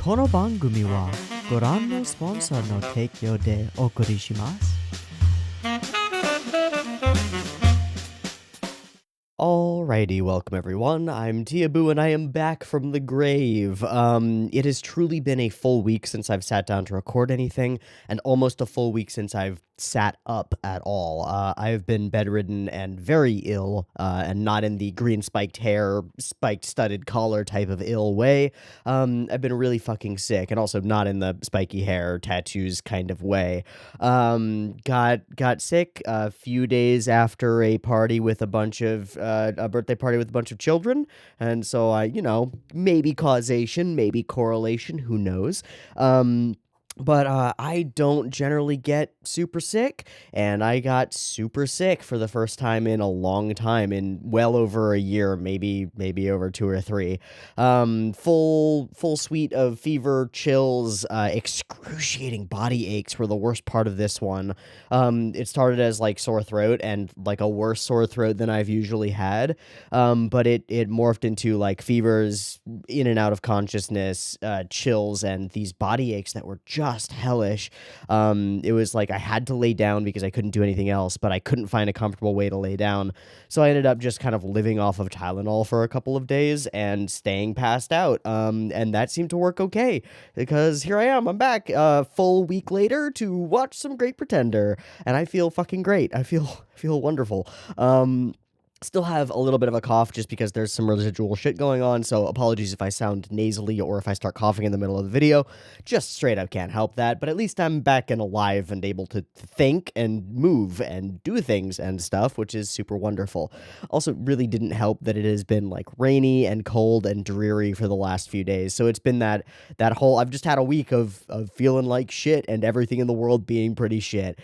この番組はご覧のスポンサーの提供でお送りします。Alrighty, welcome everyone. I'm Teeaboo and I am back from the grave. It has truly been a full week since I've sat down to record anything, and almost a full week since I've sat up at all. I have been bedridden and very ill, and not in the green spiked hair, spiked studded collar type of ill way. I've been really fucking sick, and also not in the spiky hair, tattoos kind of way. Got sick a few days after a party with a bunch of a birthday party with a bunch of children, and so maybe causation, maybe correlation, who knows. But I don't generally get super sick, and I got super sick for the first time in a long time, in well over a year, maybe over 2 or 3. Full suite of fever, chills, excruciating body aches were the worst part of this one. It started as like sore throat, and like a worse sore throat than I've usually had. But it morphed into like fevers, in and out of consciousness, chills, and these body aches that were just hellish. It was like I had to lay down because I couldn't do anything else, but I couldn't find a comfortable way to lay down. So I ended up just kind of living off of Tylenol for a couple of days and staying passed out. And that seemed to work okay, because here I am. I'm back a full week later to watch some Great Pretender, and I feel fucking great. I feel wonderful. Still have a little bit of a cough just because there's some residual shit going on, so apologies if I sound nasally or if I start coughing in the middle of the video. Just straight up can't help that, but at least I'm back and alive and able to think and move and do things and stuff, which is super wonderful. Also, really didn't help that it has been like rainy and cold and dreary for the last few days, so it's been that whole, I've just had a week of feeling like shit and everything in the world being pretty shit.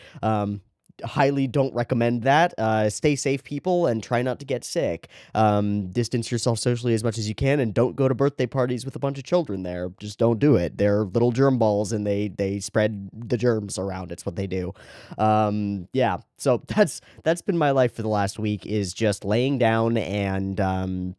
Highly don't recommend that. Stay safe, people, and try not to get sick. Distance yourself socially as much as you can, and don't go to birthday parties with a bunch of children there. Just don't do it. They're little germ balls, and they spread the germs around. It's what they do. Yeah, so that's been my life for the last week, is just laying down and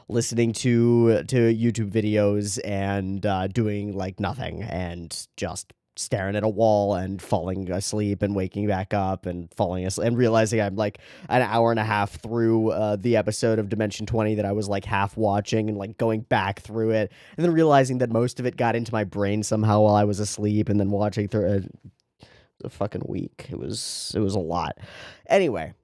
listening to YouTube videos and doing like nothing, and just staring at a wall and falling asleep and waking back up and falling asleep and realizing I'm like an hour and a half through the episode of Dimension 20 that I was like half watching, and like going back through it and then realizing that most of it got into my brain somehow while I was asleep, and then watching through a fucking week. It was a lot. Anyway,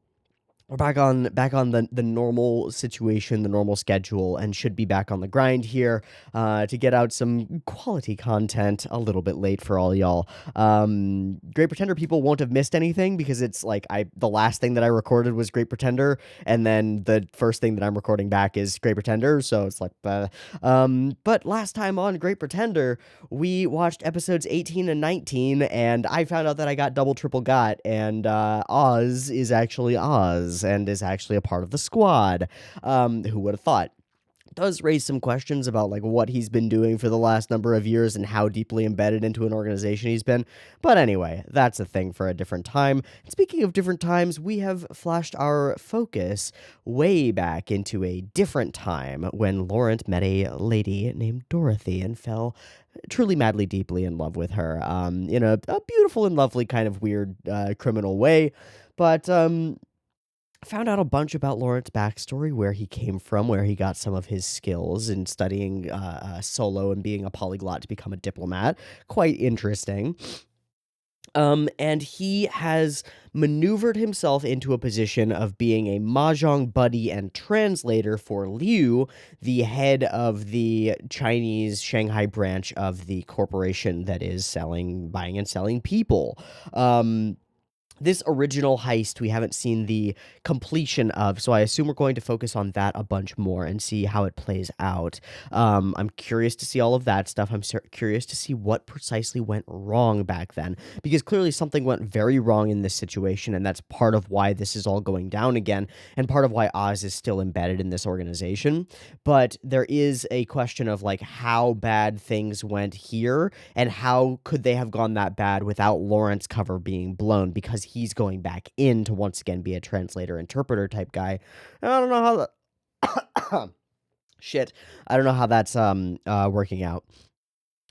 we're back on the normal situation, the normal schedule, and should be back on the grind here to get out some quality content a little bit late for all y'all. Great Pretender people won't have missed anything, because it's like the last thing that I recorded was Great Pretender, and then the first thing that I'm recording back is Great Pretender, so it's like but last time on Great Pretender, we watched episodes 18 and 19, and I found out that I got double triple got, and Oz is actually Oz, and is actually a part of the squad. Who would have thought? Does raise some questions about like what he's been doing for the last number of years and how deeply embedded into an organization he's been. But anyway, that's a thing for a different time. And speaking of different times, we have flashed our focus way back into a different time, when Laurent met a lady named Dorothy and fell truly madly deeply in love with her, in a beautiful and lovely kind of weird criminal way. But found out a bunch about Laurent's backstory, where he came from, where he got some of his skills in studying solo and being a polyglot to become a diplomat. Quite interesting. And he has maneuvered himself into a position of being a mahjong buddy and translator for Liu, the head of the Chinese Shanghai branch of the corporation that is buying and selling people. This original heist we haven't seen the completion of, so I assume we're going to focus on that a bunch more and see how it plays out. I'm curious to see all of that stuff. I'm curious to see what precisely went wrong back then, because clearly something went very wrong in this situation, and that's part of why this is all going down again, and part of why Oz is still embedded in this organization. But there is a question of like how bad things went here, and how could they have gone that bad without Laurent's cover being blown, because he's going back in to once again be a translator interpreter type guy. I don't know how that shit. I don't know how that's working out.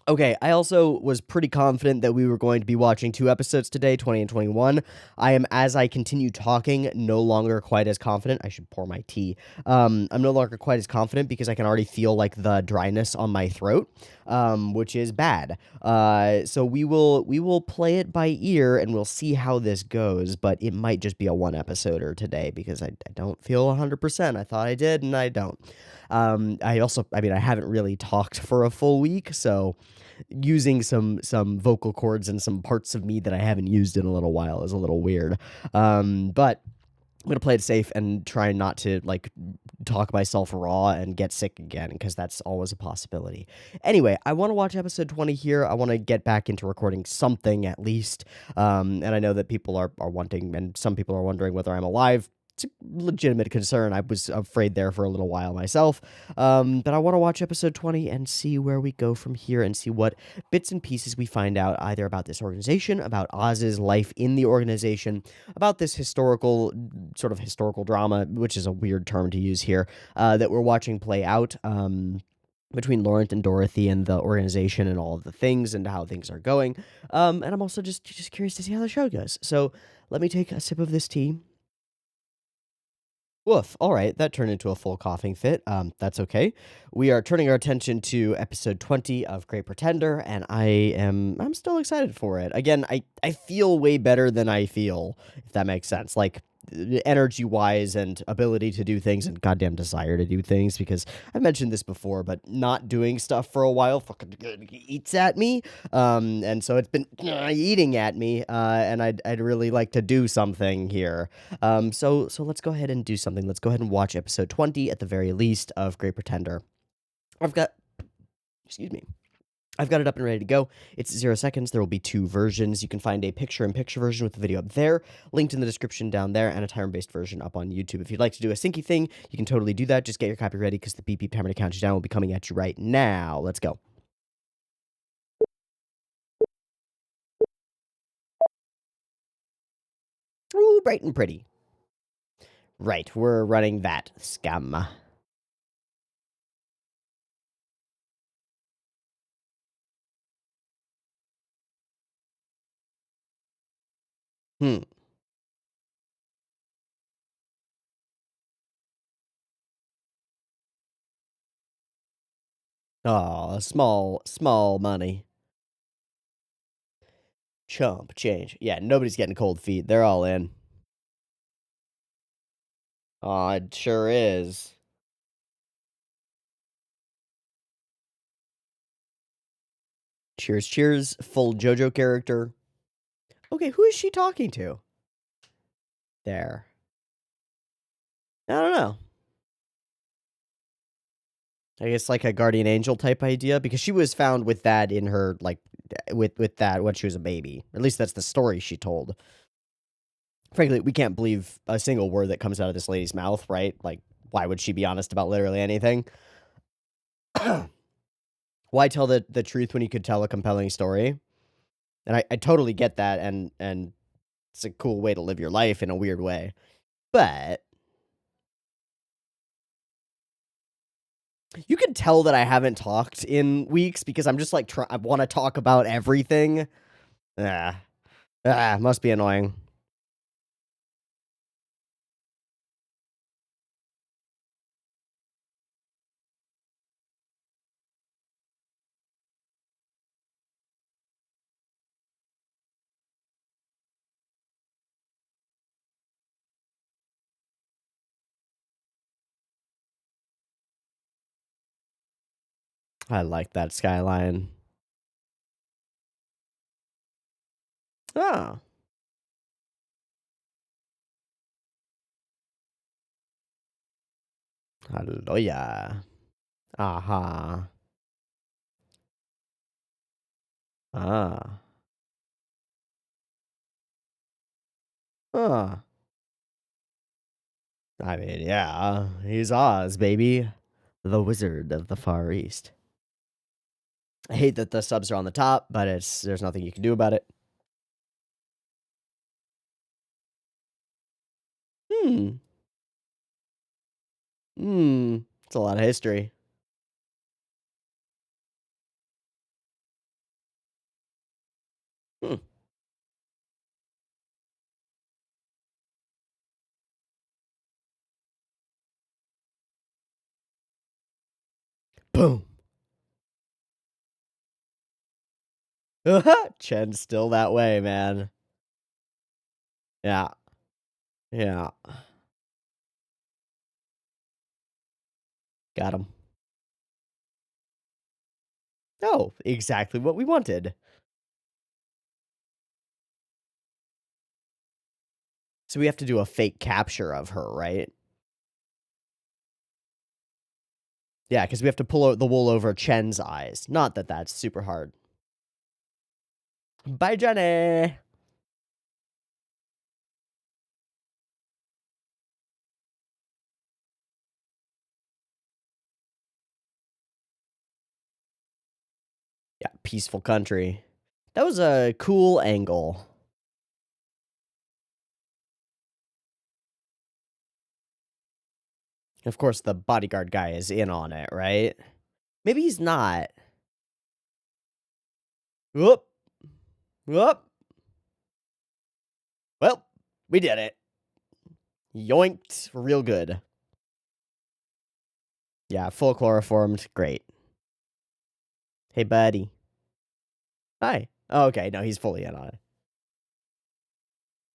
Okay, I also was pretty confident that we were going to be watching 2 episodes today, 20 and 21. I am, as I continue talking, no longer quite as confident. I should pour my tea. I'm no longer quite as confident because I can already feel, like, the dryness on my throat, which is bad. So we will play it by ear, and we'll see how this goes, but it might just be a one-episoder today because I don't feel 100%. I thought I did, and I don't. I mean, I haven't really talked for a full week, so using some vocal cords and some parts of me that I haven't used in a little while is a little weird. But I'm gonna play it safe and try not to like talk myself raw and get sick again because that's always a possibility. Anyway, I want to watch episode 20 here. I want to get back into recording something at least. And I know that people are wanting, and some people are wondering whether I'm alive. It's a legitimate concern. I was afraid there for a little while myself. But I want to watch episode 20 and see where we go from here and see what bits and pieces we find out either about this organization, about Oz's life in the organization, about this historical drama, which is a weird term to use here, that we're watching play out. Between Laurent and Dorothy and the organization and all of the things and how things are going. And I'm also just curious to see how the show goes. So let me take a sip of this tea. Woof. All right, that turned into a full coughing fit. That's okay. We are turning our attention to episode 20 of Great Pretender, and I'm still excited for it. Again, I feel way better than I feel, if that makes sense. Like energy wise and ability to do things and goddamn desire to do things because I've mentioned this before, but not doing stuff for a while fucking eats at me. And so it's been eating at me, and I'd really like to do something here. So let's go ahead and do something. Let's go ahead and watch episode 20 at the very least of Great Pretender. I've got, excuse me. I've got it up and ready to go. It's 0 seconds. There will be 2 versions. You can find a picture-in-picture version with the video up there, linked in the description down there, and a timer-based version up on YouTube. If you'd like to do a synchy thing, you can totally do that. Just get your copy ready because the PiP timer to count you down will be coming at you right now. Let's go. Ooh, bright and pretty. Right, we're running that scam. Hmm. Aw, small money. Chump change. Yeah, nobody's getting cold feet. They're all in. Aw, it sure is. Cheers, cheers. Full JoJo character. Okay, who is she talking to? There. I don't know. I guess like a guardian angel type idea because she was found with that in her like with that when she was a baby. At least that's the story she told. Frankly, we can't believe a single word that comes out of this lady's mouth, right? Like why would she be honest about literally anything? Why tell the truth when you could tell a compelling story? And I totally get that and it's a cool way to live your life in a weird way. But you can tell that I haven't talked in weeks because I'm just like I want to talk about everything. Ah, must be annoying. I like that skyline. Ah, hallelujah. Aha. Ah. Ah. I mean, yeah, he's Oz, baby. The Wizard of the Far East. I hate that the subs are on the top, but there's nothing you can do about it. Hmm. Hmm. It's a lot of history. Boom. Chen's still that way, man. Yeah. Yeah. Got him. Oh, exactly what we wanted. So we have to do a fake capture of her, right? Yeah, because we have to pull the wool over Chen's eyes. Not that that's super hard. Bye, Jenny. Yeah, peaceful country. That was a cool angle. Of course, the bodyguard guy is in on it, right? Maybe he's not. Whoop. Whoop. Well, we did it. Yoinked real good. Yeah, full chloroformed. Great. Hey, buddy. Hi. Oh, okay, no, he's fully in on it.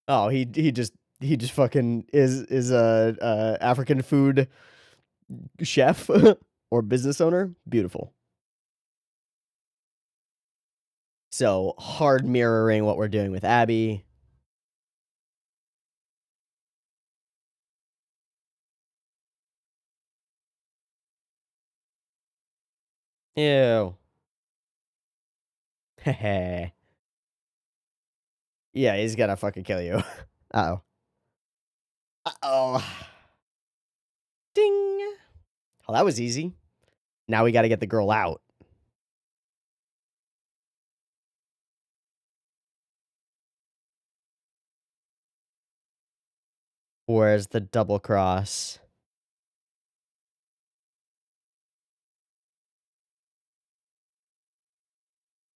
Oh, he just fucking is a African food chef or business owner. Beautiful. So hard mirroring what we're doing with Abby. Ew. Heh. Yeah, he's gonna fucking kill you. Uh-oh. Uh-oh. Ding. Oh, that was easy. Now we gotta get the girl out. Where's the double cross?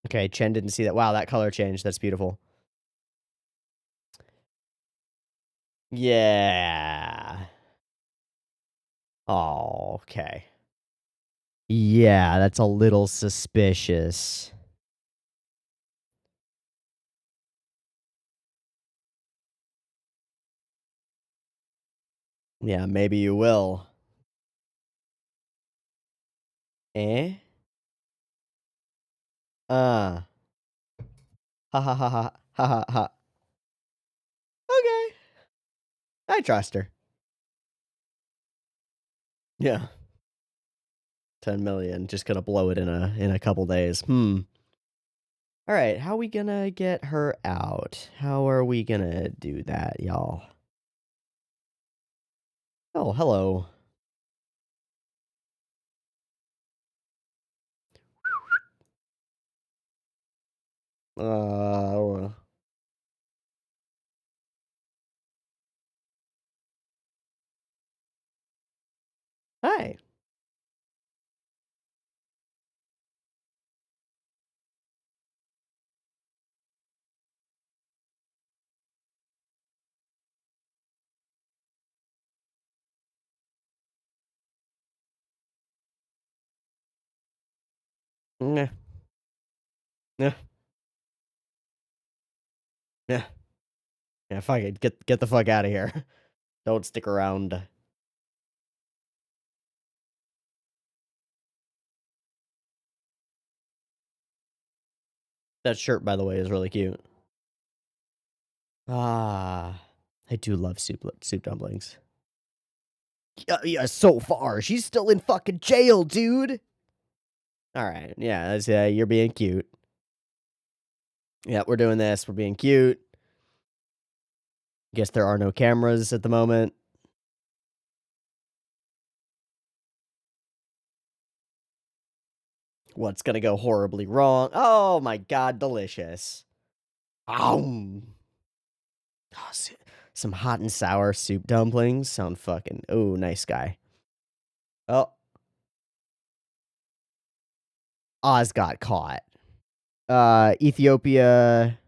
Okay, Chen didn't see that. Wow, that color change. That's beautiful. Yeah. Oh, okay. Yeah, that's a little suspicious. Yeah, maybe you will. Eh? Uh. Ha ha ha ha ha ha ha. Okay. I trust her. Yeah. 10 million. Just gonna blow it in a couple days. All right, how are we gonna get her out? How are we gonna do that, y'all? Oh, hello. Uh, Hi. Nah, nah, nah. Yeah, fuck it. Get the fuck out of here. Don't stick around. That shirt, by the way, is really cute. Ah, I do love soup dumplings. Yeah, so far. She's still in fucking jail, dude. All right. Yeah, that's, you're being cute. Yeah, we're doing this. We're being cute. Guess there are no cameras at the moment. What's gonna go horribly wrong? Oh my god, delicious. Oh, some hot and sour soup dumplings sound fucking. Oh, nice guy. Oh, Oz got caught. Ethiopia.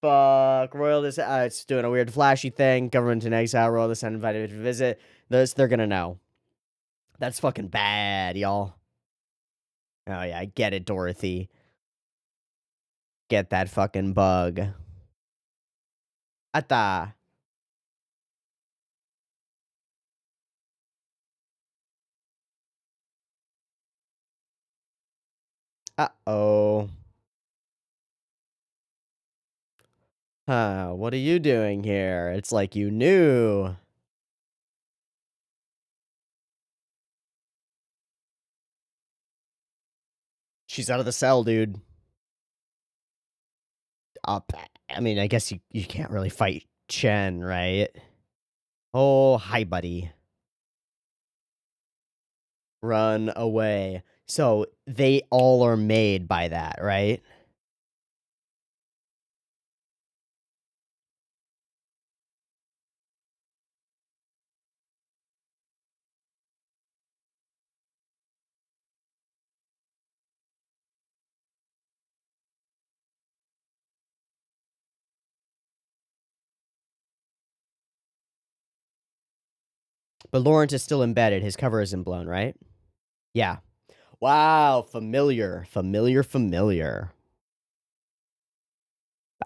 Fuck. It's doing a weird flashy thing. Government in exile. Royal descent invited to visit. They're gonna know. That's fucking bad, y'all. Oh, yeah, I get it, Dorothy. Get that fucking bug. Ata. Uh-oh. Huh, what are you doing here? It's like you knew. She's out of the cell, dude. Up. I mean, I guess you can't really fight Chen, right? Oh, hi, buddy. Run away. So, they all are made by that, right? But Lawrence is still embedded. His cover isn't blown, right? Yeah. Wow, familiar. Familiar, familiar.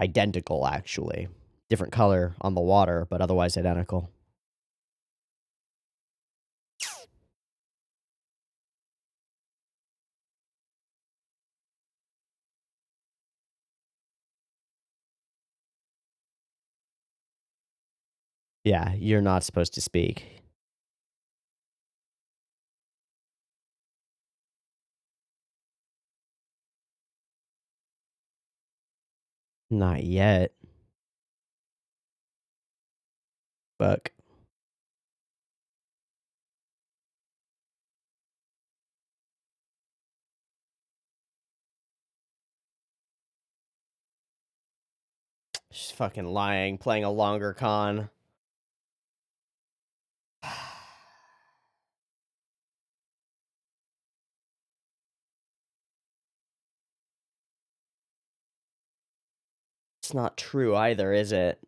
Identical, actually. Different color on the water, but otherwise identical. Yeah, you're not supposed to speak. Not yet. Fuck. She's fucking lying, playing a longer con. It's not true either, is it?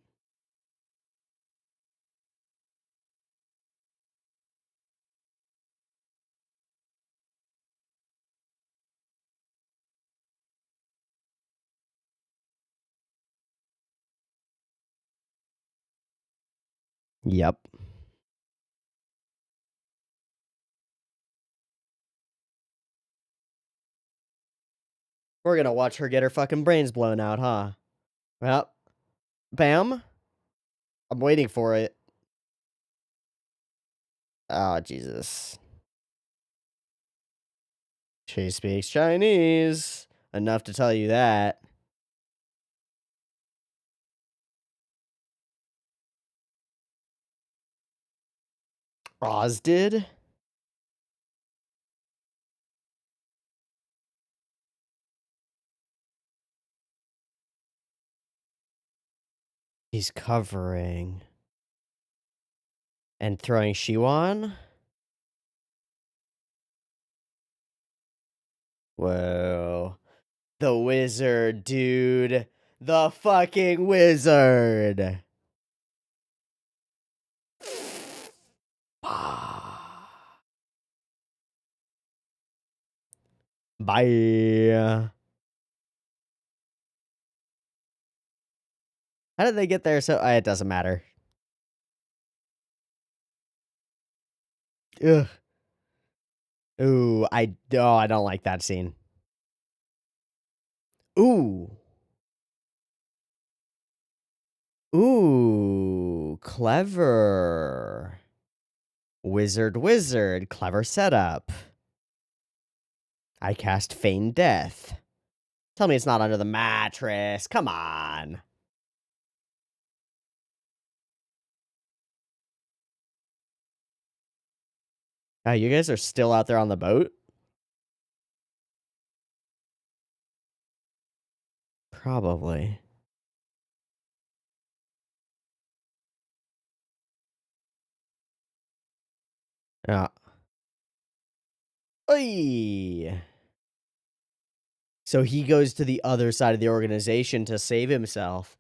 Yep. We're gonna watch her get her fucking brains blown out, huh? Well, bam. I'm waiting for it. Oh, Jesus. She speaks Chinese. Enough to tell you that. Oz did? He's covering. And throwing Shiwan? Whoa. The wizard, dude. The fucking wizard. Bye. How did they get there? So it doesn't matter. Ugh. Ooh, I don't like that scene. Ooh. Ooh, clever. Wizard, clever setup. I cast Feign Death. Tell me it's not under the mattress. Come on. Oh, you guys are still out there on the boat? Probably. Yeah. Oy. So he goes to the other side of the organization to save himself.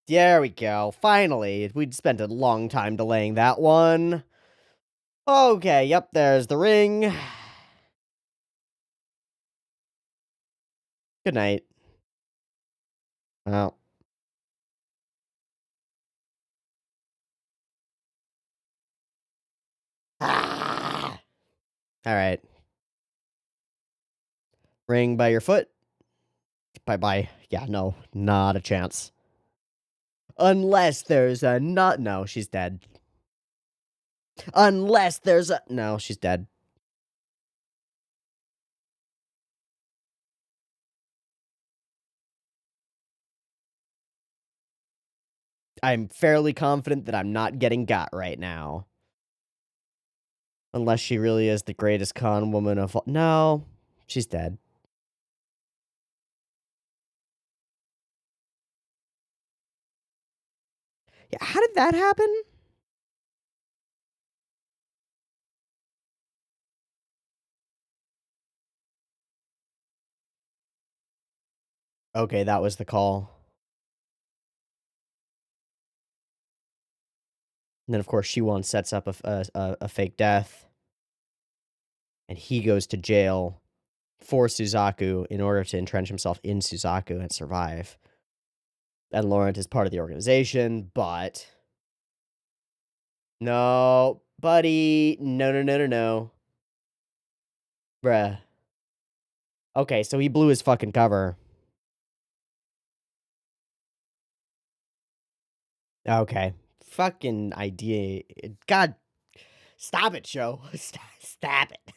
There we go. Finally. We'd spent a long time delaying that one. Okay, yep, there's the ring. Good night. Oh. Ah! Alright. Ring by your foot. Bye-bye. Yeah, no. Not a chance. Unless there's a not. No, she's dead. Unless there's a. No, she's dead. I'm fairly confident that I'm not getting got right now. Unless she really is the greatest con woman of all. No, she's dead. Yeah, how did that happen? Okay, that was the call. And then, of course, Shiwon sets up a fake death. And he goes to jail for Suzaku in order to entrench himself in Suzaku and survive. And Laurent is part of the organization, but... No, buddy. No, no, no, no, no. Bruh. Okay, so he blew his fucking cover. Okay. Fucking idea. God. Stop it, show. Stop it.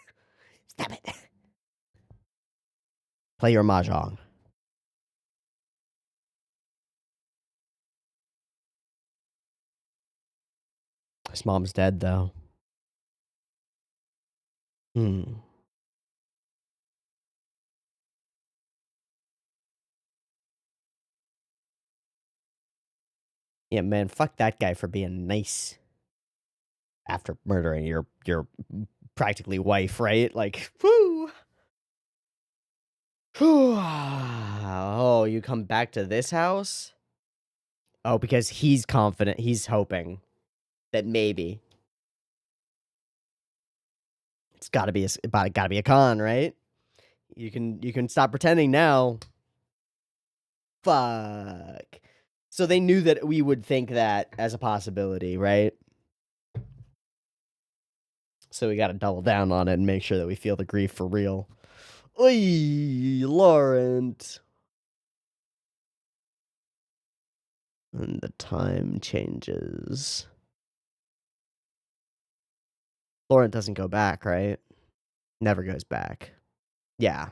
Stop it. Play your mahjong. His mom's dead, though. Hmm. Yeah, man, fuck that guy for being nice after murdering your practically wife, right? Like, whoo. Oh, you come back to this house? Oh, because he's confident. He's hoping that maybe it's gotta be a con, right? You can stop pretending now. Fuck. So they knew that we would think that as a possibility, right? So we gotta double down on it and make sure that we feel the grief for real. Oy, Laurent. And the time changes. Laurent doesn't go back, right? Never goes back. Yeah,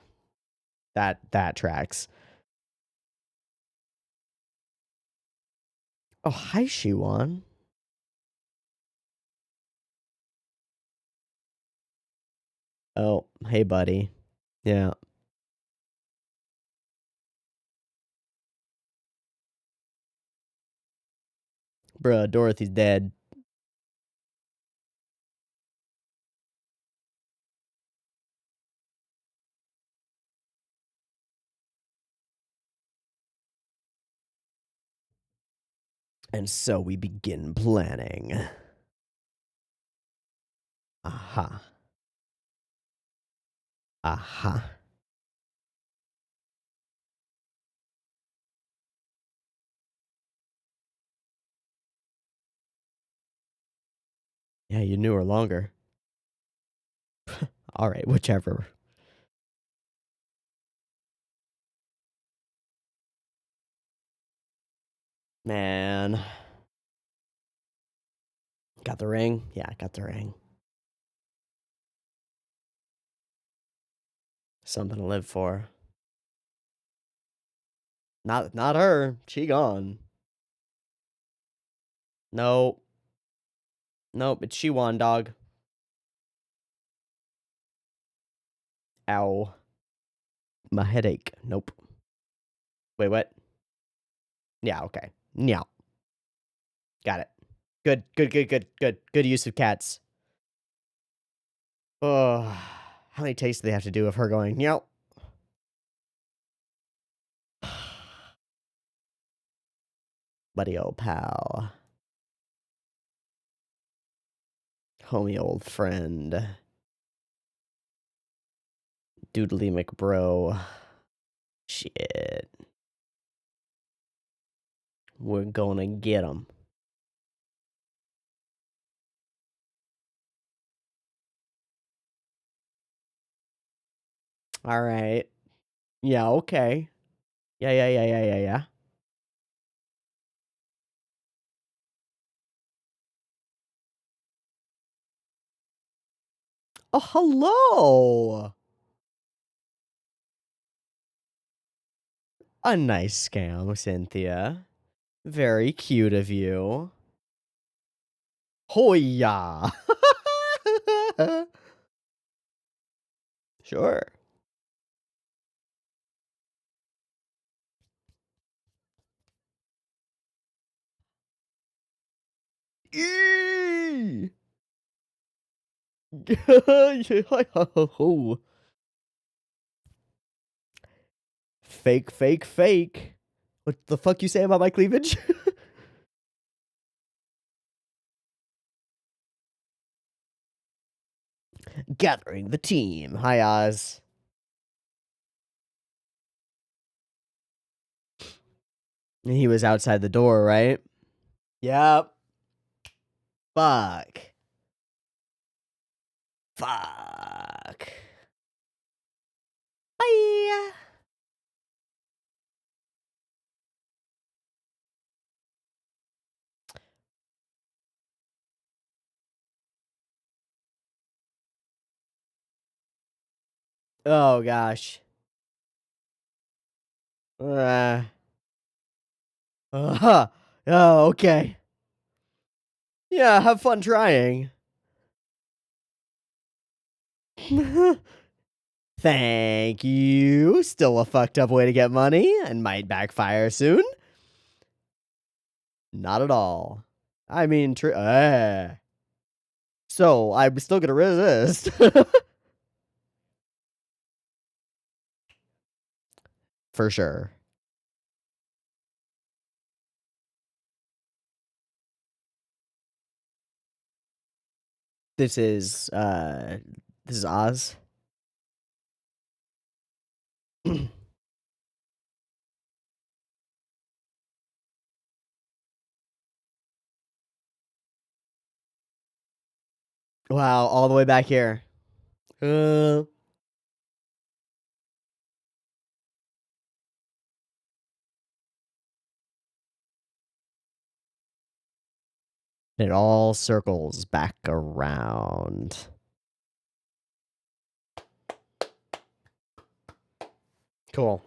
that tracks. Oh, hi, Shiwan. Oh, hey, buddy. Yeah. Bruh, Dorothy's dead. And so we begin planning. Aha. Aha. Yeah, you knew her longer. All right, whichever. Man. Got the ring? Yeah, got the ring. Something to live for. Not her. She gone. No. Nope, it's Shiwan, dog. Ow. My headache. Nope. Wait, what? Yeah, okay. Yeah. Got it. Good, good, good, good, good. Good use of cats. Oh, how many takes do they have to do of her going, meow? Buddy old pal. Homie old friend. Doodly McBro. Shit. We're gonna get him. All right. Yeah, okay. Yeah. Oh, hello. A nice scam, Cynthia. Very cute of you. Hoya. Sure. Eee! Fake, fake, fake. What the fuck you say about my cleavage? Gathering the team. Hi, Oz. He was outside the door, right? Yep. Fuck. Fuck. Bye. Oh, gosh. Uh, oh, okay. Yeah, have fun trying. Thank you. Still a fucked up way to get money and might backfire soon. Not at all. I mean, so I'm still gonna resist. For sure. This is Oz. Wow, all the way back here. Uh, it all circles back around. Cool.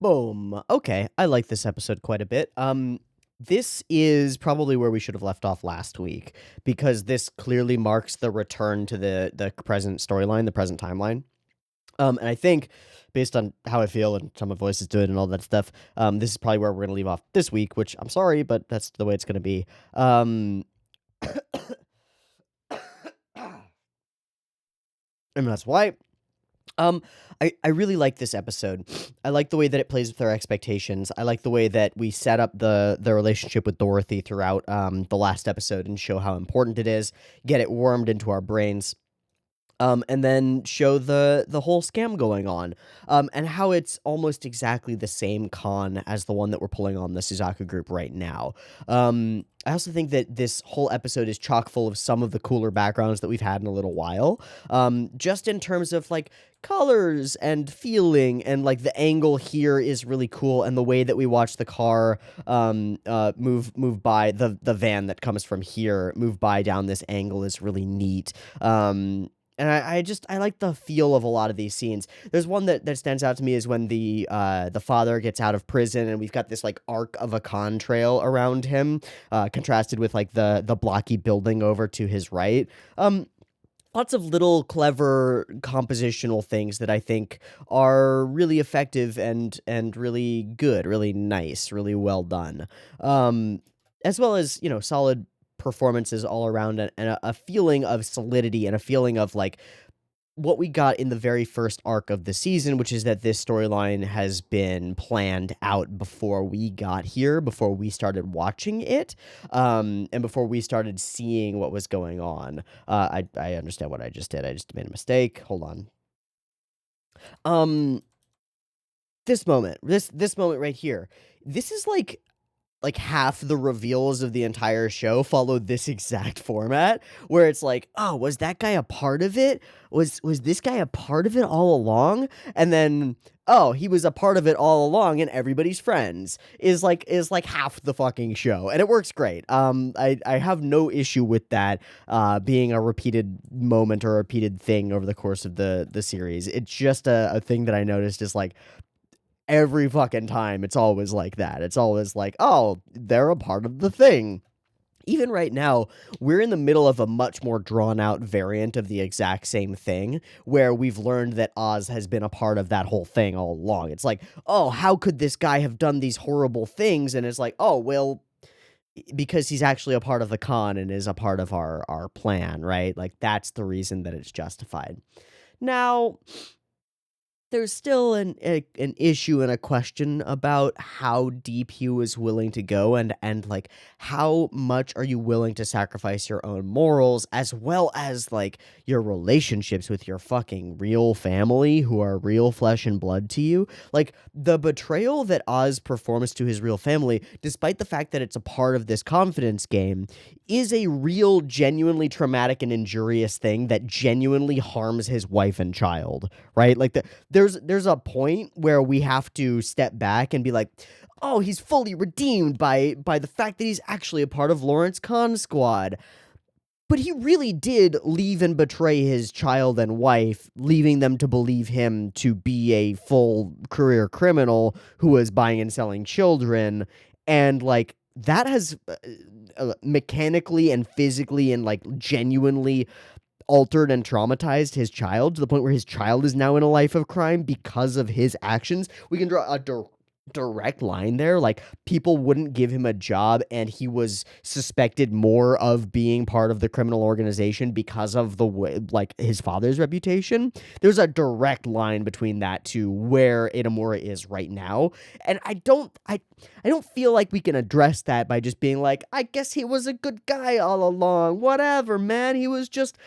Boom. Okay, I like this episode quite a bit. This is probably where we should have left off last week because this clearly marks the return to the present storyline, the present timeline. And I think based on how I feel and how my voice is doing and all that stuff, this is probably where we're gonna leave off this week, which I'm sorry, but that's the way it's gonna be. And that's why. Um, I really like this episode. I like the way that it plays with our expectations. I like the way that we set up the relationship with Dorothy throughout the last episode and show how important it is, get it wormed into our brains. And then show the whole scam going on, and how it's almost exactly the same con as the one that we're pulling on the Suzaku group right now. I also think that this whole episode is chock full of some of the cooler backgrounds that we've had in a little while, just in terms of, like, colors and feeling, and, like, the angle here is really cool, and the way that we watch the car, move by, the van that comes from here, move by down this angle is really neat. And I like the feel of a lot of these scenes. There's one that stands out to me is when the father gets out of prison and we've got this like arc of a contrail around him, contrasted with like the blocky building over to his right. Lots of little clever compositional things that I think are really effective and really good, really nice, really well done. As well as, solid performances all around, and a feeling of solidity and a feeling of like what we got in the very first arc of the season, which is that this storyline has been planned out before we got here, before we started watching it, and before we started seeing what was going on. I understand what I just did. I just made a mistake. Hold on. This moment, this moment right here, this is like half the reveals of the entire show followed this exact format where it's like, oh, was that guy a part of it? Was this guy a part of it all along? And then, oh, he was a part of it all along and everybody's friends is like half the fucking show. And it works great. I have no issue with that being a repeated moment or a repeated thing over the course of the series. It's just a thing that I noticed is like, every fucking time, it's always like that. It's always like, oh, they're a part of the thing. Even right now, we're in the middle of a much more drawn-out variant of the exact same thing, where we've learned that Oz has been a part of that whole thing all along. It's like, oh, how could this guy have done these horrible things? And it's like, oh, well, because he's actually a part of the con and is a part of our plan, right? Like, that's the reason that it's justified. Now, there's still an issue and a question about how deep he was willing to go, and like how much are you willing to sacrifice your own morals as well as like your relationships with your fucking real family who are real flesh and blood to you. Like the betrayal that Oz performs to his real family, despite the fact that it's a part of this confidence game, is a real genuinely traumatic and injurious thing that genuinely harms his wife and child, right? Like there's a point where we have to step back and be like, oh, he's fully redeemed by the fact that he's actually a part of Lawrence Kahn's squad. But he really did leave and betray his child and wife, leaving them to believe him to be a full career criminal who was buying and selling children. And like that has mechanically and physically and like genuinely altered and traumatized his child to the point where his child is now in a life of crime because of his actions. We can draw a direct line there. Like people wouldn't give him a job and he was suspected more of being part of the criminal organization because of the way, like his father's reputation. There's a direct line between that to where Itamura is right now. And I don't feel like we can address that by just being like, I guess he was a good guy all along. Whatever, man. He was just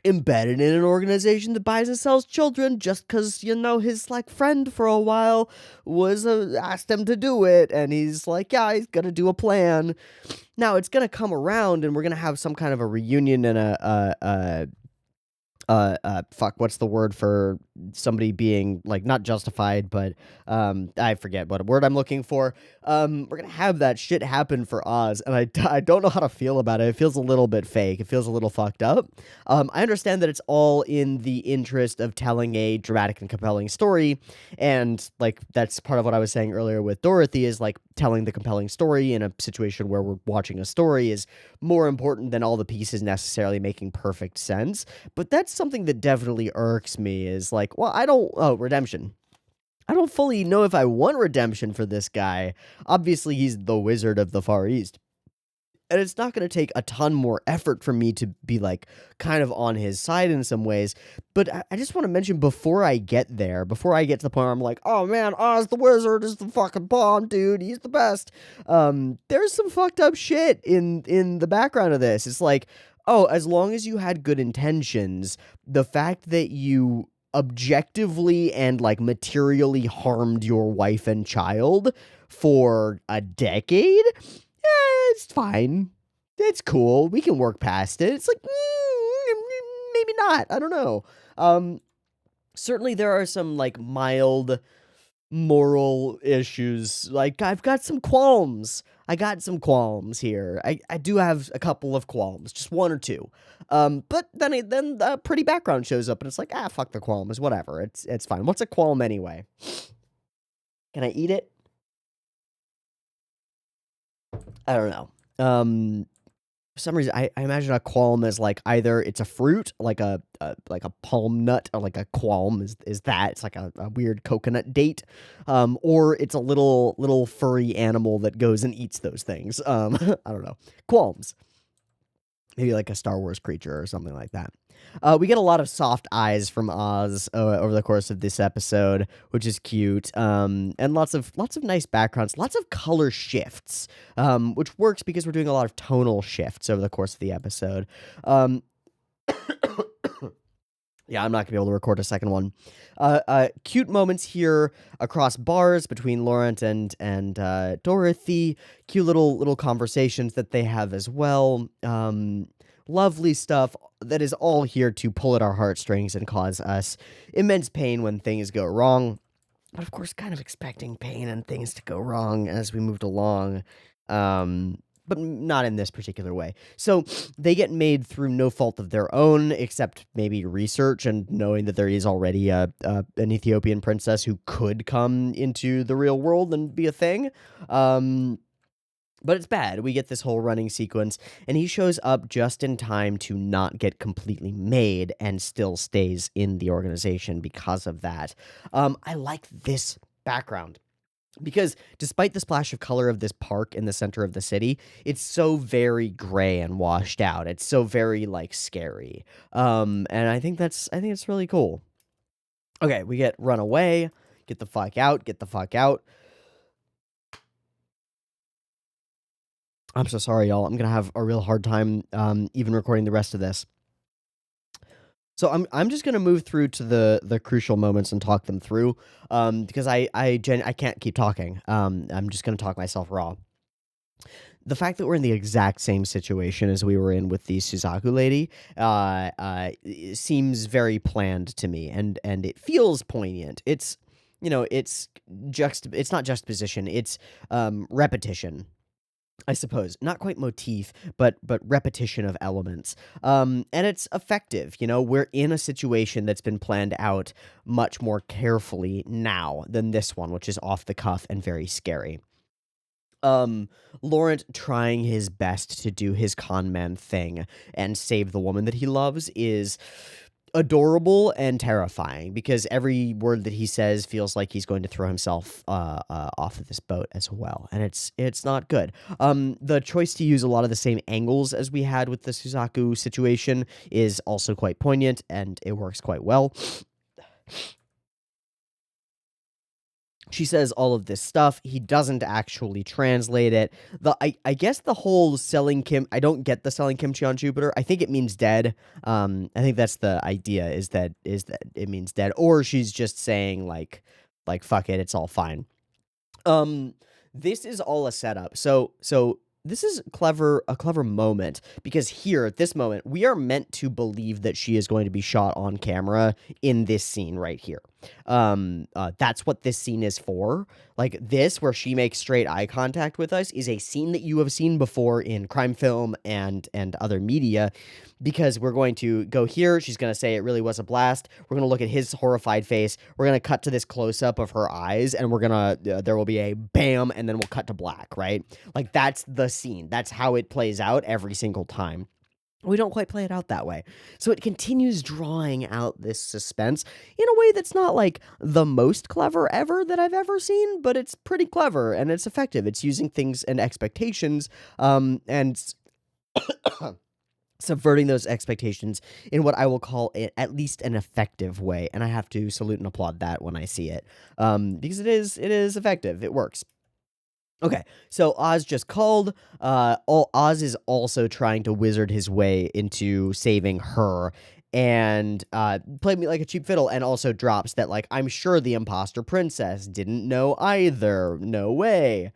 embedded in an organization that buys and sells children just because, his, like, friend for a while was asked him to do it, and he's like, yeah, he's gonna do a plan. Now, it's gonna come around, and we're gonna have some kind of a reunion and fuck, what's the word for somebody being like not justified, but I forget what word I'm looking for. We're gonna have that shit happen for Oz, and I don't know how to feel about it. It feels a little bit fake. It feels a little fucked up. I understand that it's all in the interest of telling a dramatic and compelling story, and like that's part of what I was saying earlier with Dorothy is like telling the compelling story in a situation where we're watching a story is more important than all the pieces necessarily making perfect sense. But that's something that definitely irks me is like, well, redemption. I don't fully know if I want redemption for this guy. Obviously, he's the Wizard of the Far East. And it's not going to take a ton more effort for me to be like kind of on his side in some ways. But I just want to mention before I get there, before I get to the point where I'm like, oh man, Oz the Wizard is the fucking bomb, dude. He's the best. There's some fucked up shit in the background of this. It's like, oh, as long as you had good intentions, the fact that you objectively and like materially harmed your wife and child for a decade, it's fine. It's cool. We can work past it. It's like, maybe not. I don't know. Certainly there are some like mild moral issues. Like I've got some qualms. I got some qualms here. I do have a couple of qualms, just one or two. But then the pretty background shows up and it's like, fuck the qualms, whatever. It's fine. What's a qualm anyway? Can I eat it? I don't know. For some reason, I imagine a qualm as like either it's a fruit, like a palm nut, or like a qualm is that it's like a weird coconut date, or it's a little furry animal that goes and eats those things. I don't know. Qualms. Maybe like a Star Wars creature or something like that. We get a lot of soft eyes from Oz over the course of this episode, which is cute. And lots of nice backgrounds, lots of color shifts, which works because we're doing a lot of tonal shifts over the course of the episode. Yeah, I'm not gonna be able to record a second one. Cute moments here across bars between Laurent and Dorothy. Cute little conversations that they have as well. Lovely stuff that is all here to pull at our heartstrings and cause us immense pain when things go wrong. But of course, kind of expecting pain and things to go wrong as we moved along. But not in this particular way. So they get made through no fault of their own, except maybe research and knowing that there is already an Ethiopian princess who could come into the real world and be a thing. But it's bad. We get this whole running sequence, and he shows up just in time to not get completely made and still stays in the organization because of that. I like this background. Because despite the splash of color of this park in the center of the city, it's so very gray and washed out. It's so very like scary. And I think it's really cool. Okay, we get run away, get the fuck out, get the fuck out. I'm so sorry, y'all. I'm gonna have a real hard time even recording the rest of this. So I'm just gonna move through to the crucial moments and talk them through, because I can't keep talking. I'm just gonna talk myself raw. The fact that we're in the exact same situation as we were in with the Suzaku lady, seems very planned to me, and it feels poignant. It's it's not juxtaposition. It's repetition. I suppose not quite motif, but repetition of elements, and it's effective. We're in a situation that's been planned out much more carefully now than this one, which is off the cuff and very scary. Laurent trying his best to do his con man thing and save the woman that he loves is adorable and terrifying because every word that he says feels like he's going to throw himself off of this boat as well, and it's not good. The choice to use a lot of the same angles as we had with the Suzaku situation is also quite poignant, and it works quite well. She says all of this stuff. He doesn't actually translate it. I guess the whole selling kim. I don't get the selling kimchi on Jupiter. I think it means dead. I think that's the idea. Is that it means dead, or she's just saying like fuck it, it's all fine. This is all a setup. So this is a clever moment, because here at this moment we are meant to believe that she is going to be shot on camera in this scene right here. That's what this scene is for. Like, this, where she makes straight eye contact with us, is a scene that you have seen before in crime film and other media, because we're going to go here. She's going to say it really was a blast. We're going to look at his horrified face. We're going to cut to this close up of her eyes, and we're going to, there will be a bam, and then we'll cut to black, right? Like, that's the scene. That's how it plays out every single time. We don't quite play it out that way. So it continues drawing out this suspense in a way that's not like the most clever ever that I've ever seen, but it's pretty clever and it's effective. It's using things and expectations, and subverting those expectations in what I will call at least an effective way. And I have to salute and applaud that when I see it, because it is effective. It works. Okay, so Oz just called. Oz is also trying to wizard his way into saving her, and played me like a cheap fiddle, and also drops that, like, I'm sure the imposter princess didn't know either. No way.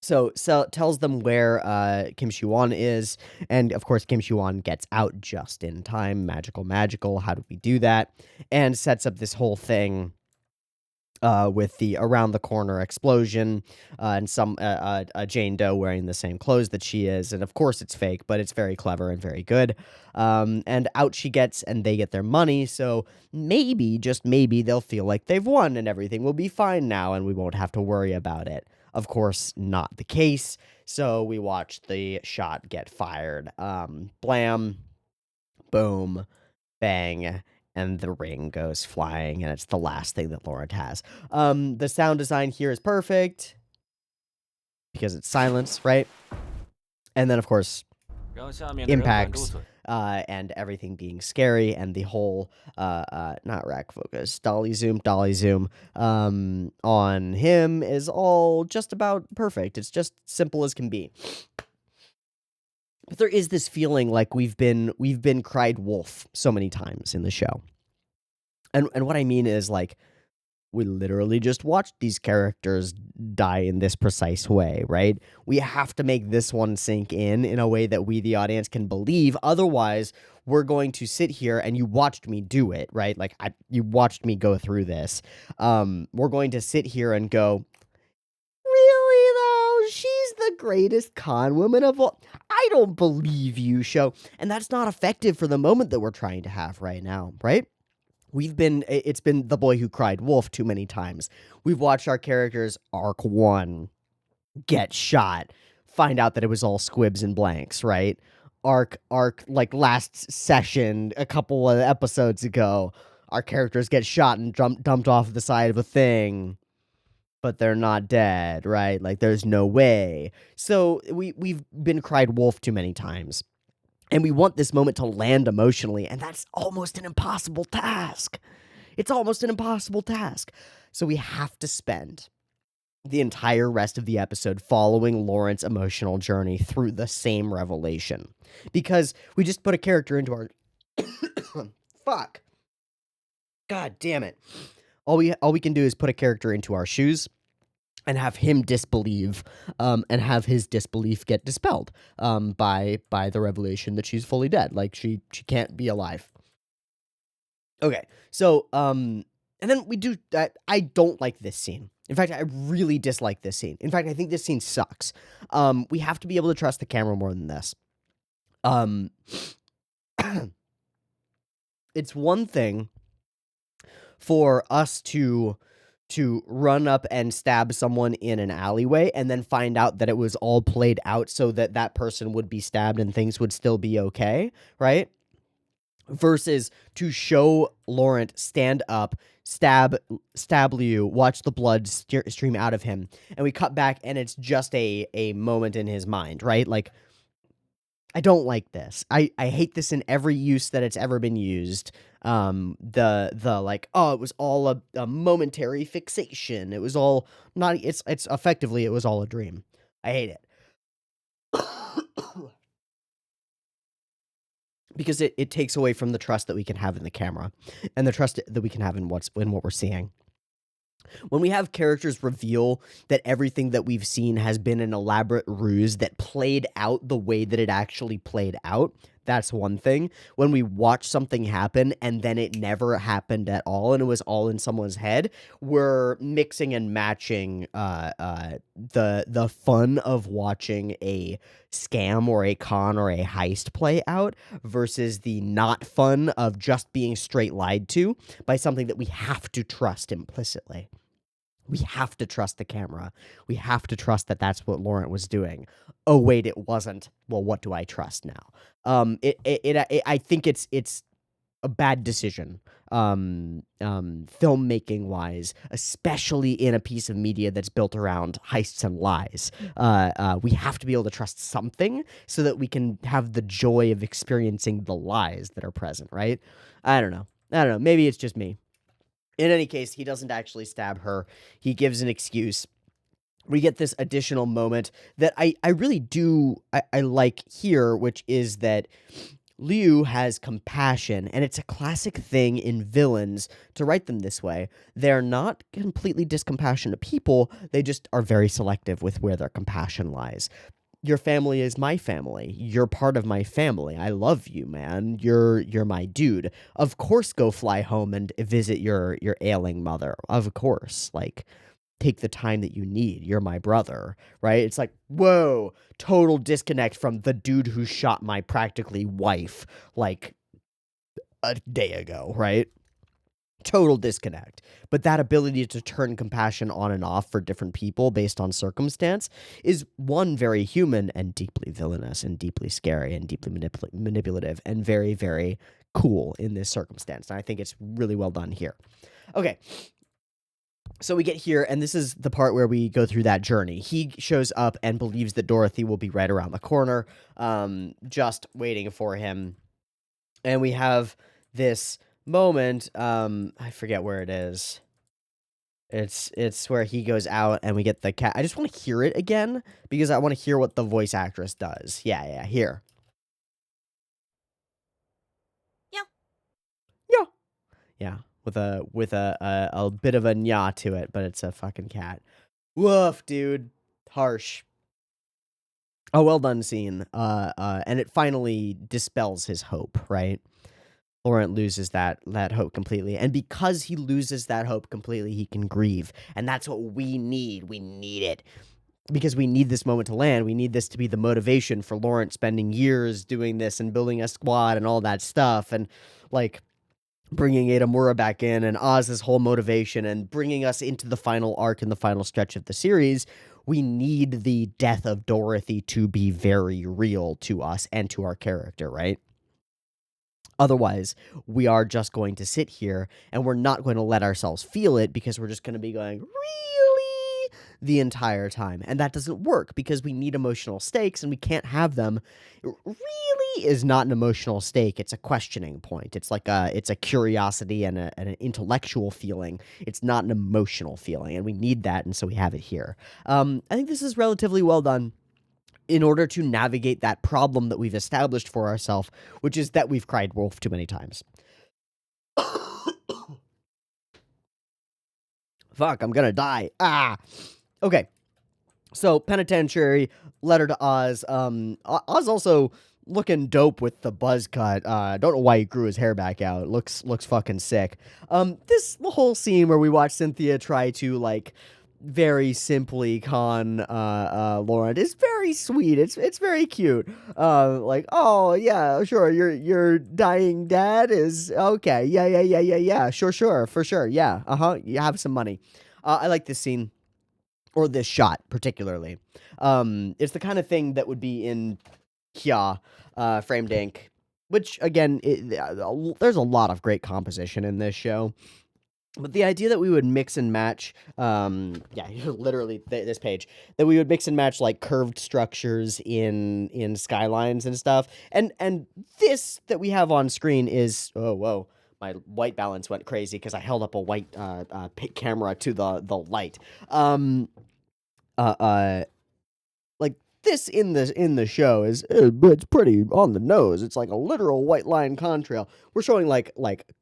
So tells them where Kim Shi-won is, and of course Kim Shi-won gets out just in time. Magical. How do we do that? And sets up this whole thing with the around the corner explosion, and some Jane Doe wearing the same clothes that she is, and of course it's fake, but it's very clever and very good. And out she gets, and they get their money. So maybe, just maybe, they'll feel like they've won, and everything will be fine now, and we won't have to worry about it. Of course, not the case. So we watch the shot get fired. Blam, boom, bang, and the ring goes flying, and it's the last thing that Laurent has. The sound design here is perfect because it's silence, right? And then, of course, impacts, and everything being scary, and the whole, not rack focus, dolly zoom, on him is all just about perfect. It's just simple as can be. But there is this feeling like we've been cried wolf so many times in the show. And what I mean is, like, we literally just watched these characters die in this precise way, right? We have to make this one sink in a way that we, the audience, can believe. Otherwise, we're going to sit here, and you watched me do it, right? Like, you watched me go through this. We're going to sit here and go, really, though? She's the greatest con woman of all. I don't believe you, show. And that's not effective for the moment that we're trying to have right now, right? It's been the boy who cried wolf too many times. We've watched our characters, arc 1, get shot, find out that it was all squibs and blanks, right? Arc, like last session, a couple of episodes ago, our characters get shot and dumped off the side of a thing, but they're not dead, right? Like, there's no way. So we've been cried wolf too many times. And we want this moment to land emotionally, and that's almost an impossible task. It's almost an impossible task. So we have to spend the entire rest of the episode following Laurent's emotional journey through the same revelation. Because we just put a character into our... Fuck. God damn it. All we can do is put a character into our shoes and have him disbelieve, and have his disbelief get dispelled, by the revelation that she's fully dead. Like, she can't be alive. Okay, so, and then we do that. I don't like this scene. In fact, I really dislike this scene. In fact, I think this scene sucks. We have to be able to trust the camera more than this. It's one thing for us to run up and stab someone in an alleyway and then find out that it was all played out so that that person would be stabbed and things would still be okay, right? Versus to show Laurent stand up, stab Liu, watch the blood stream out of him, and we cut back and it's just a moment in his mind, right? Like, I don't like this. I hate this in every use that it's ever been used. The like, oh, it was all a momentary fixation. It was all not. It's effectively, it was all a dream. I hate it. Because it takes away from the trust that we can have in the camera, and the trust that we can have in what we're seeing. When we have characters reveal that everything that we've seen has been an elaborate ruse that played out the way that it actually played out, that's one thing. When we watch something happen and then it never happened at all and it was all in someone's head, we're mixing and matching the fun of watching a scam or a con or a heist play out versus the not fun of just being straight lied to by something that we have to trust implicitly. We have to trust the camera. We have to trust that that's what Laurent was doing. Oh wait, it wasn't. Well, what do I trust now? I think it's a bad decision, filmmaking wise, especially in a piece of media that's built around heists and lies. We have to be able to trust something so that we can have the joy of experiencing the lies that are present. Right? I don't know. Maybe it's just me. In any case, he doesn't actually stab her. He gives an excuse. We get this additional moment that I really do I like here, which is that Liu has compassion, and it's a classic thing in villains to write them this way. They're not completely discompassionate people, they just are very selective with where their compassion lies. Your family is my family. You're part of my family. I love you, man. You're my dude. Of course go fly home and visit your ailing mother. Of course. Like, take the time that you need. You're my brother, right? It's like, whoa, total disconnect from the dude who shot my practically wife like a day ago, right? Total disconnect. But that ability to turn compassion on and off for different people based on circumstance is one, very human and deeply villainous and deeply scary and deeply manipulative and very, very cool in this circumstance. And I think it's really well done here. Okay. So we get here, and this is the part where we go through that journey. He shows up and believes that Dorothy will be right around the corner, just waiting for him. And we have this moment, I forget where it is. It's where he goes out and we get the cat. I just want to hear it again because I want to hear what the voice actress does. Yeah, here. Yeah. Yeah. Yeah, with a bit of a nya to it, but it's a fucking cat. Woof, dude. Harsh. A well done scene. And it finally dispels his hope, right? Laurent loses that hope completely. And because he loses that hope completely, he can grieve. And that's what we need. We need it. Because we need this moment to land. We need this to be the motivation for Laurent spending years doing this and building a squad and all that stuff. And, like, bringing Adamura back in and Oz's whole motivation and bringing us into the final arc and the final stretch of the series. We need the death of Dorothy to be very real to us and to our character, right? Otherwise, we are just going to sit here and we're not going to let ourselves feel it because we're just going to be going, really? The entire time. And that doesn't work because we need emotional stakes and we can't have them. Really is not an emotional stake. It's a questioning point. It's like it's a curiosity and an intellectual feeling. It's not an emotional feeling. And we need that. And so we have it here. I think this is relatively well done in order to navigate that problem that we've established for ourselves, which is that we've cried wolf too many times. Fuck, I'm gonna die. Ah. Okay. So, penitentiary, letter to Oz. Oz also looking dope with the buzz cut. Don't know why he grew his hair back out. Looks fucking sick. The whole scene where we watch Cynthia try to, like, very simply con Laurent is very sweet. It's very cute. Like, oh yeah, sure, your dying dad is okay. Yeah. Sure, for sure. Yeah. You have some money. I like this scene or this shot particularly. It's the kind of thing that would be in Kya, Framed Ink, which again, there's a lot of great composition in this show. But the idea that we would mix and match, literally this page, that we would mix and match like curved structures in skylines and stuff, and this that we have on screen is my white balance went crazy because I held up a white camera to the light. Like this in the show is it's pretty on the nose. It's like a literal white line contrail. We're showing like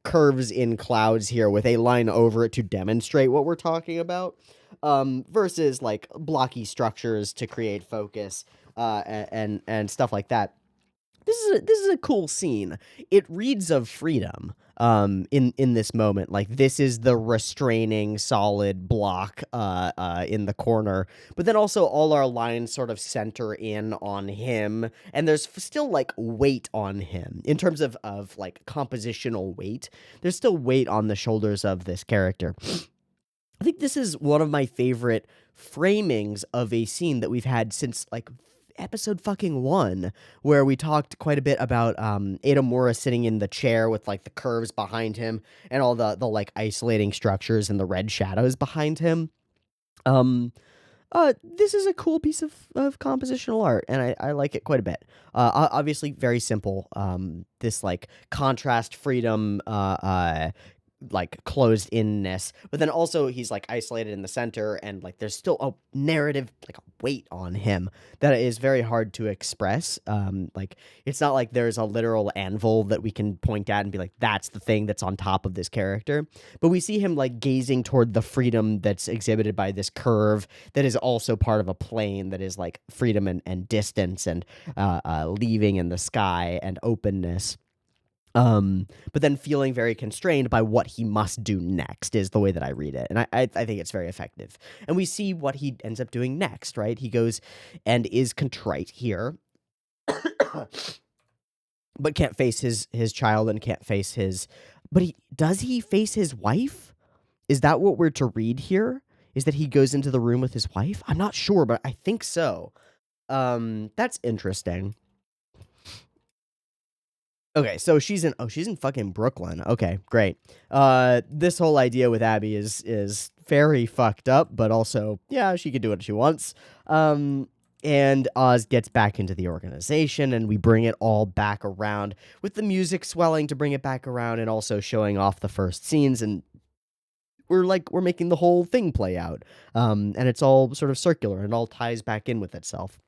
curves in clouds here with a line over it to demonstrate what we're talking about, versus like blocky structures to create focus, and stuff like that. This is a cool scene. It reads of freedom in this moment. Like, this is the restraining solid block in the corner, but then also all our lines sort of center in on him, and there's still like weight on him in terms of like compositional weight. There's still weight on the shoulders of this character. I think this is one of my favorite framings of a scene that we've had since like episode fucking 1, where we talked quite a bit about Adamura sitting in the chair with like the curves behind him and all the like isolating structures and the red shadows behind him. This is a cool piece of compositional art, and I like it quite a bit. Obviously very simple. This like contrast, freedom, like closed inness, but then also he's like isolated in the center, and like there's still a narrative, like a weight on him that is very hard to express. Like, it's not like there's a literal anvil that we can point at and be like, that's the thing that's on top of this character, but we see him like gazing toward the freedom that's exhibited by this curve that is also part of a plane that is like freedom and distance and leaving in the sky and openness. But then feeling very constrained by what he must do next is the way that I read it. And I think it's very effective. And we see what he ends up doing next, right? He goes and is contrite here, but can't face his child and can't face but does he face his wife? Is that what we're to read here? Is that he goes into the room with his wife? I'm not sure, but I think so. That's interesting. Okay, so she's in fucking Brooklyn. Okay, great. This whole idea with Abby is very fucked up, but also, yeah, she can do what she wants. And Oz gets back into the organization, and we bring it all back around with the music swelling to bring it back around, and also showing off the first scenes, and we're making the whole thing play out. And it's all sort of circular and all ties back in with itself.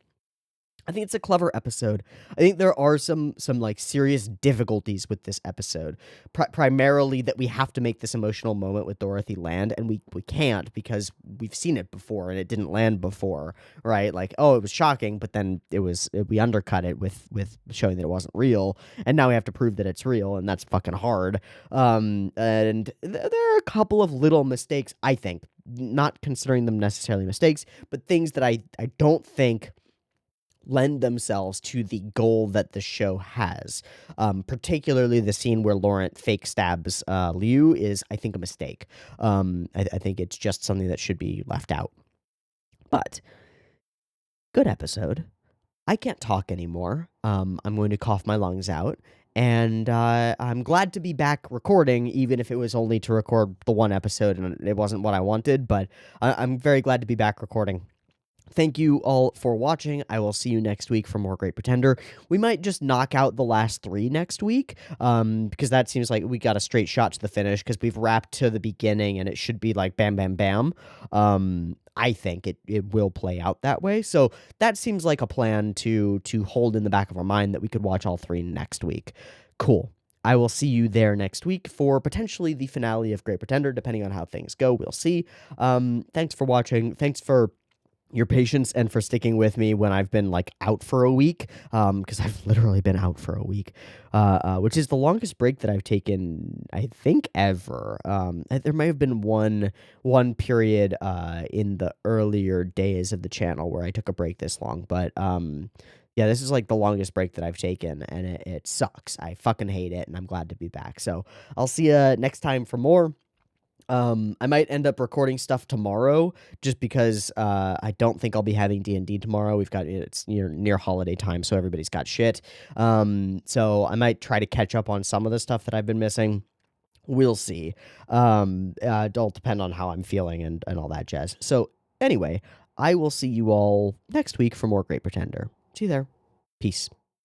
I think it's a clever episode. I think there are some like serious difficulties with this episode. Primarily that we have to make this emotional moment with Dorothy land, and we can't because we've seen it before and it didn't land before, right? Like, oh, it was shocking, but then we undercut it with showing that it wasn't real, and now we have to prove that it's real, and that's fucking hard. And there are a couple of little mistakes, I think, not considering them necessarily mistakes, but things that I don't think lend themselves to the goal that the show has. Particularly the scene where Laurent fake stabs Liu is, I think, a mistake. I think it's just something that should be left out. But good episode. I can't talk anymore. I'm going to cough my lungs out. And I'm glad to be back recording, even if it was only to record the one episode and it wasn't what I wanted. But I'm very glad to be back recording. Thank you all for watching. I will see you next week for more Great Pretender. We might just knock out the last 3 next week, because that seems like we got a straight shot to the finish, because we've wrapped to the beginning, and it should be like bam, bam, bam. I think it will play out that way. So that seems like a plan to hold in the back of our mind, that we could watch all 3 next week. Cool. I will see you there next week for potentially the finale of Great Pretender, depending on how things go. We'll see. Thanks for watching. Thanks for your patience and for sticking with me when I've been like out for a week, because I've literally been out for a week, which is the longest break that I've taken, I think, ever. There might have been one period in the earlier days of the channel where I took a break this long, but yeah, this is like the longest break that I've taken, and it sucks. I fucking hate it, and I'm glad to be back. So I'll see you next time for more. I might end up recording stuff tomorrow, just because I don't think I'll be having D&D tomorrow. It's near holiday time, so everybody's got shit. So I might try to catch up on some of the stuff that I've been missing. We'll see. It'll depend on how I'm feeling and all that jazz. So anyway, I will see you all next week for more Great Pretender. See you there. Peace.